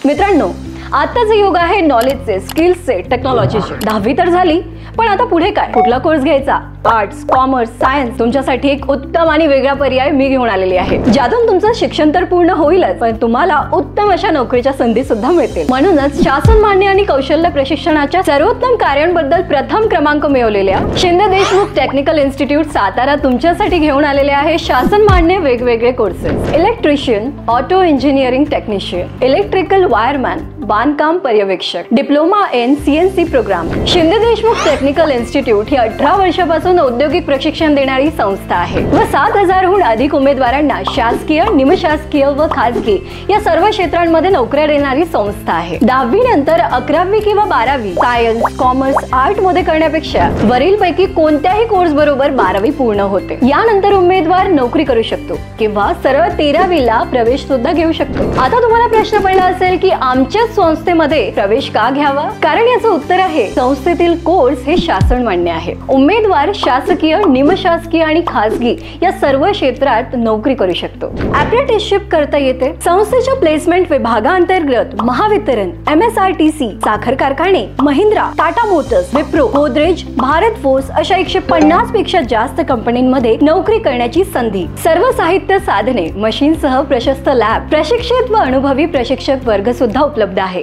मित्रांनो, आताचे युग आहे नॉलेजचे, स्किल्सचे, टेक्नॉलॉजीचे। 10वी तर झाली, पण आता पुढे काय? कुठला कोर्स घ्यायचा? Arts, commerce, science? तुमच्यासाठी एक उत्तम आणि वेगळा पर्याय मी घेऊन आलेली आहे, ज्यातून तुमचं शिक्षण तर पूर्ण होईलच, पण तुम्हाला उत्तम अशा नोकरीच्या संधी सुद्धा मिळतील। म्हणूनच शासन मान्य आणि कौशल्य प्रशिक्षणाच्या सर्वोत्तम कार्यांबद्दल प्रथम क्रमांक मिळवलेल्या शिंदे देशमुख टेक्निकल इन्स्टिट्यूट सातारा तुमच्यासाठी घेऊन आलेले आहे शासन मान्य वेगवेगळे courses. Electrician, auto engineering technician, electrical wireman, बांधकाम पर्यवेक्षक, diploma in CNC program. Shinde Deshmukh technical institute ही 18 वर्षापासून औद्योगिक प्रशिक्षण देणारी संस्था आहे व 7000हून अधिक उमेदवारांना शासकीय, निमशासकीय व खासगी या सर्व क्षेत्रांमध्ये नोकऱ्या देणारी संस्था आहे। 10वी नंतर 11वी किंवा 12वी सायन्स, कॉमर्स, आर्ट मध्ये करण्यापेक्षा वरील पैकी कोणत्याही कोर्स बरोबर 12वी पूर्ण होते। यानंतर उमेदवार नोकरी करू शकतो किंवा सरळ 13वीला प्रवेश सुद्धा घेऊ शकतो। आता तुम्हाला प्रश्न पडला असेल की आमच्या संस्थेमध्ये प्रवेश का घ्यावा? कारण याचं उत्तर आहे, संस्थेतील कोर्स हे शासन मान्य आहे। उमेदवार शासकीय, निमशासकीय आणि खासगी या सर्व क्षेत्रात नोकरी करू शकतो। अप्रेंटिसशिप करता येते। संस्थेच्या प्लेसमेंट विभागांतर्गत महावितरण, MSRTC, साखर कारखाने, महिंद्रा, टाटा मोटर्स, विप्रो, गोदरेज, भारत फोर्स अशा 150 पेक्षा जास्त कंपन्यांमध्ये नोकरी करण्याची संधी। सर्व साहित्य साधने, मशीनसह प्रशस्त लॅब, प्रशिक्षित व अनुभवी प्रशिक्षक वर्ग सुद्धा उपलब्ध आहे।